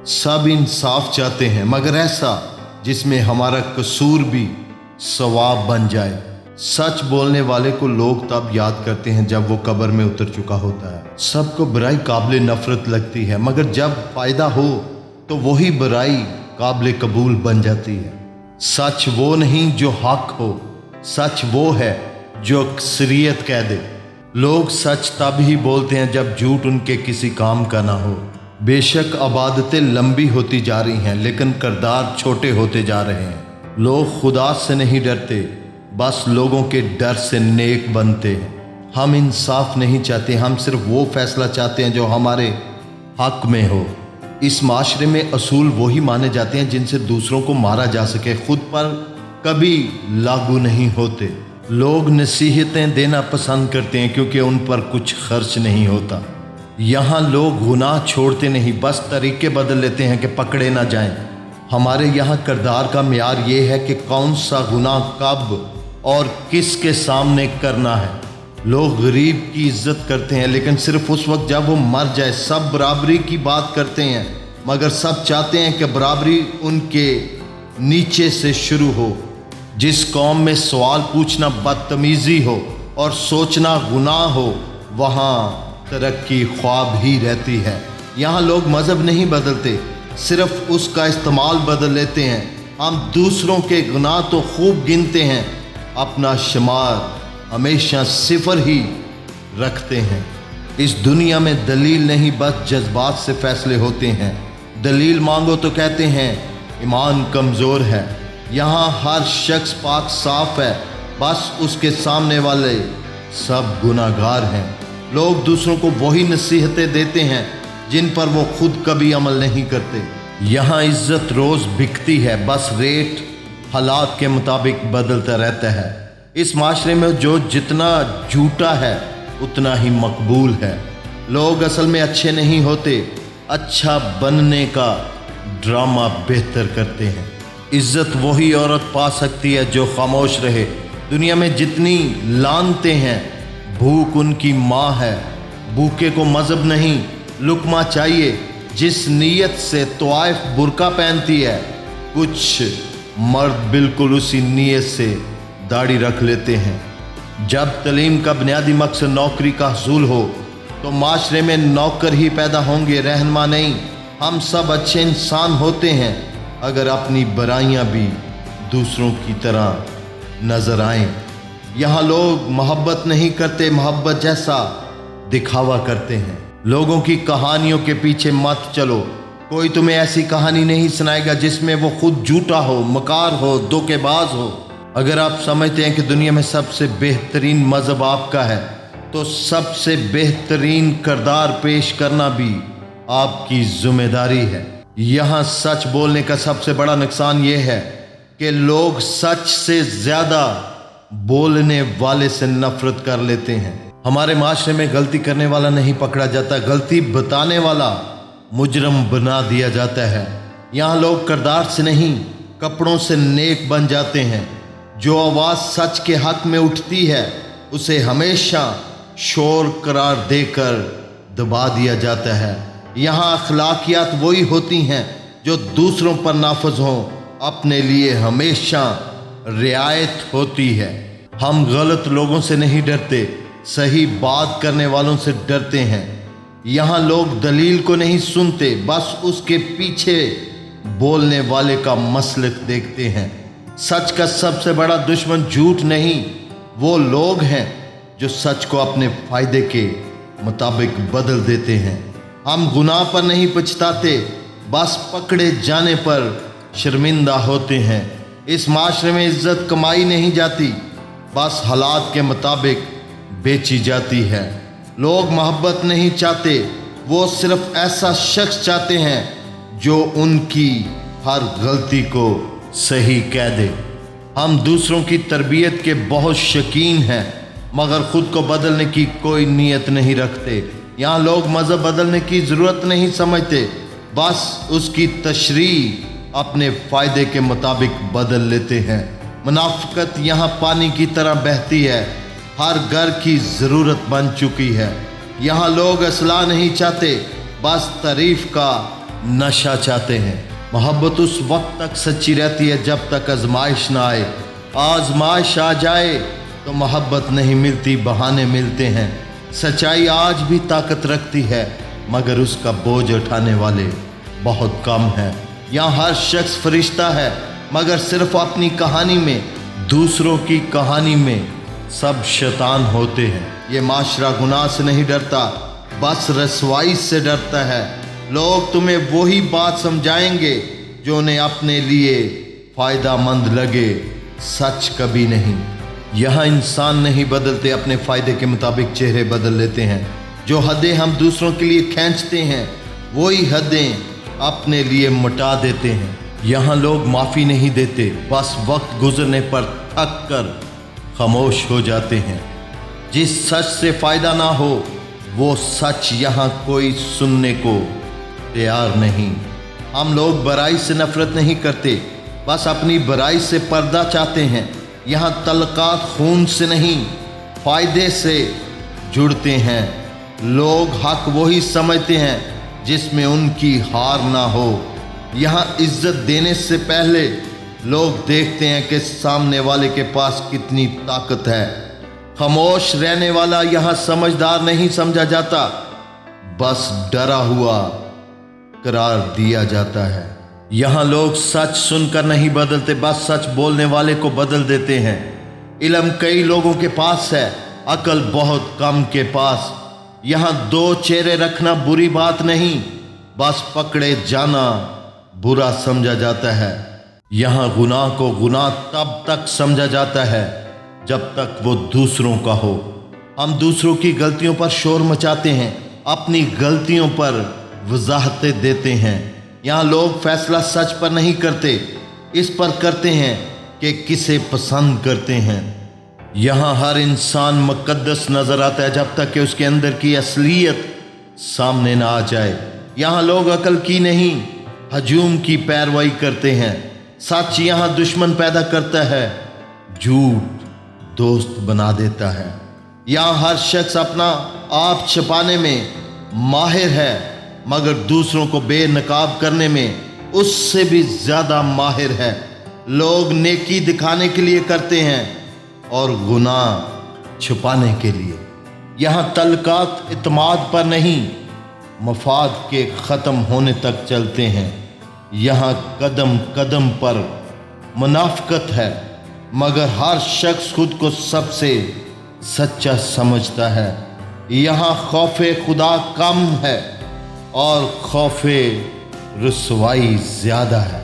सब इंसाफ चाहते हैं, मगर ऐसा जिसमें हमारा कसूर भी सवाब बन जाए। सच बोलने वाले को लोग तब याद करते हैं जब वो कब्र में उतर चुका होता है। सबको बुराई काबिल नफरत लगती है, मगर जब फायदा हो तो वही बुराई काबिल कबूल बन जाती है। सच वो नहीं जो हक हो, सच वो है जो अक्सरियत कह दे। लोग सच तब ही बोलते हैं जब झूठ उनके किसी काम का ना हो। बेशक इबादतें लंबी होती जा रही हैं, लेकिन किरदार छोटे होते जा रहे हैं। लोग खुदा से नहीं डरते, बस लोगों के डर से नेक बनते हैं। हम इंसाफ नहीं चाहते, हम सिर्फ वो फैसला चाहते हैं जो हमारे हक में हो। इस माशरे में असूल वही माने जाते हैं जिनसे दूसरों को मारा जा सके, खुद पर कभी लागू नहीं होते। लोग नसीहतें देना पसंद करते हैं क्योंकि उन पर कुछ खर्च नहीं होता। यहाँ लोग गुनाह छोड़ते नहीं, बस तरीके बदल लेते हैं कि पकड़े ना जाएं। हमारे यहाँ किरदार का मेयार ये है कि कौन सा गुनाह कब और किसके सामने करना है। लोग गरीब की इज्जत करते हैं, लेकिन सिर्फ उस वक्त जब वो मर जाए। सब बराबरी की बात करते हैं, मगर सब चाहते हैं कि बराबरी उनके नीचे से शुरू हो। जिस कौम में सवाल पूछना बदतमीज़ी हो और सोचना गुनाह हो, वहाँ तरक्की ख्वाब ही रहती है। यहाँ लोग मज़हब नहीं बदलते, सिर्फ उसका इस्तेमाल बदल लेते हैं। हम दूसरों के गुनाह तो खूब गिनते हैं, अपना शुमार हमेशा सिफर ही रखते हैं। इस दुनिया में दलील नहीं, बस जज्बात से फैसले होते हैं। दलील मांगो तो कहते हैं ईमान कमज़ोर है। यहाँ हर शख्स पाक साफ है, बस उसके सामने वाले सब गुनाहगार हैं। लोग दूसरों को वही नसीहतें देते हैं जिन पर वो खुद कभी अमल नहीं करते। यहाँ इज्जत रोज़ बिकती है, बस रेट हालात के मुताबिक बदलता रहता है। इस माशरे में जो जितना झूठा है उतना ही मकबूल है। लोग असल में अच्छे नहीं होते, अच्छा बनने का ड्रामा बेहतर करते हैं। इज्जत वही औरत पा सकती है जो खामोश रहे। दुनिया में जितनी लानते हैं, भूख उनकी माँ है। भूखे को मज़हब नहीं, लुकमा चाहिए। जिस नीयत से तवाइफ बुरका पहनती है, कुछ मर्द बिल्कुल उसी नीयत से दाढ़ी रख लेते हैं। जब तलीम का बुनियादी मकसद नौकरी का हसूल हो तो माशरे में नौकर ही पैदा होंगे, रहनुमा नहीं। हम सब अच्छे इंसान होते हैं अगर अपनी बुराइयां भी दूसरों की तरह नज़र आएं। यहाँ लोग मोहब्बत नहीं करते, मोहब्बत जैसा दिखावा करते हैं। लोगों की कहानियों के पीछे मत चलो। कोई तुम्हें ऐसी कहानी नहीं सुनाएगा जिसमें वो खुद झूठा हो, मकार हो, धोखेबाज हो। अगर आप समझते हैं कि दुनिया में सबसे बेहतरीन मज़हब आपका है, तो सबसे बेहतरीन किरदार पेश करना भी आपकी जिम्मेदारी है। यहाँ सच बोलने का सबसे बड़ा नुकसान ये है कि लोग सच से ज़्यादा बोलने वाले से नफरत कर लेते हैं। हमारे माशरे में गलती करने वाला नहीं पकड़ा जाता, गलती बताने वाला मुजरम बना दिया जाता है। यहाँ लोग किरदार से नहीं, कपड़ों से नेक बन जाते हैं। जो आवाज़ सच के हक में उठती है, उसे हमेशा शोर करार देकर दबा दिया जाता है। यहाँ अखलाकियात वही होती हैं जो दूसरों पर नाफज हों, अपने लिए हमेशा रियायत होती है। हम गलत लोगों से नहीं डरते, सही बात करने वालों से डरते हैं। यहाँ लोग दलील को नहीं सुनते, बस उसके पीछे बोलने वाले का मसलक देखते हैं। सच का सबसे बड़ा दुश्मन झूठ नहीं, वो लोग हैं जो सच को अपने फायदे के मुताबिक बदल देते हैं। हम गुनाह पर नहीं पछताते, बस पकड़े जाने पर शर्मिंदा होते हैं। इस माशरे में इज्जत कमाई नहीं जाती, बस हालात के मुताबिक बेची जाती है। लोग मोहब्बत नहीं चाहते, वो सिर्फ ऐसा शख्स चाहते हैं जो उनकी हर गलती को सही कह दे। हम दूसरों की तरबियत के बहुत शौकीन हैं, मगर ख़ुद को बदलने की कोई नीयत नहीं रखते। यहाँ लोग मज़हब बदलने की ज़रूरत नहीं समझते, बस उसकी तशरीह अपने फ़ायदे के मुताबिक बदल लेते हैं। मुनाफ़िकत यहाँ पानी की तरह बहती है, हर घर की ज़रूरत बन चुकी है। यहाँ लोग असलाह नहीं चाहते, बस तारीफ़ का नशा चाहते हैं। मोहब्बत उस वक्त तक सच्ची रहती है जब तक आजमाइश ना आए। आजमाइश आ जाए तो मोहब्बत नहीं मिलती, बहाने मिलते हैं। सच्चाई आज भी ताकत रखती है मगर उसका बोझ उठाने वाले बहुत कम हैं। यहाँ हर शख्स फरिश्ता है मगर सिर्फ अपनी कहानी में, दूसरों की कहानी में सब शैतान होते हैं। ये माशरा गुनाह से नहीं डरता, बस रसवाई से डरता है। लोग तुम्हें वही बात समझाएंगे जो उन्हें अपने लिए फ़ायदा मंद लगे, सच कभी नहीं। यहाँ इंसान नहीं बदलते, अपने फ़ायदे के मुताबिक चेहरे बदल लेते हैं। जो हदें हम दूसरों के लिए खींचते हैं वही हदें अपने लिए मिटा देते हैं। यहाँ लोग माफ़ी नहीं देते, बस वक्त गुजरने पर थक कर खामोश हो जाते हैं। जिस सच से फ़ायदा ना हो वो सच यहाँ कोई सुनने को तैयार नहीं। हम लोग बुराई से नफ़रत नहीं करते, बस अपनी बुराई से पर्दा चाहते हैं। यहाँ तल्कात खून से नहीं, फ़ायदे से जुड़ते हैं। लोग हक वही समझते हैं जिसमें उनकी हार ना हो। यहाँ इज्जत देने से पहले लोग देखते हैं कि सामने वाले के पास कितनी ताकत है। खामोश रहने वाला यहाँ समझदार नहीं समझा जाता, बस डरा हुआ करार दिया जाता है। यहाँ लोग सच सुनकर नहीं बदलते, बस सच बोलने वाले को बदल देते हैं। इल्म कई लोगों के पास है, अकल बहुत कम के पास। यहाँ दो चेहरे रखना बुरी बात नहीं, बस पकड़े जाना बुरा समझा जाता है। यहाँ गुनाह को गुनाह तब तक समझा जाता है जब तक वो दूसरों का हो। हम दूसरों की गलतियों पर शोर मचाते हैं, अपनी गलतियों पर वजाहतें देते हैं। यहाँ लोग फैसला सच पर नहीं करते, इस पर करते हैं कि किसे पसंद करते हैं। यहाँ हर इंसान मुकद्दस नज़र आता है जब तक कि उसके अंदर की असलियत सामने ना आ जाए। यहाँ लोग अकल की नहीं, हजूम की पैरवाई करते हैं। सच यहाँ दुश्मन पैदा करता है, झूठ दोस्त बना देता है। यहाँ हर शख्स अपना आप छिपाने में माहिर है मगर दूसरों को बेनकाब करने में उससे भी ज़्यादा माहिर है। लोग नेकी दिखाने के लिए करते हैं और गुनाह छुपाने के लिए। यहाँ तल्कात इत्माद पर नहीं, मफाद के ख़त्म होने तक चलते हैं। यहाँ कदम कदम पर मुनाफ़िकत है मगर हर शख्स खुद को सबसे सच्चा समझता है। यहाँ खौफे खुदा कम है और खौफे रुसवाई ज़्यादा है।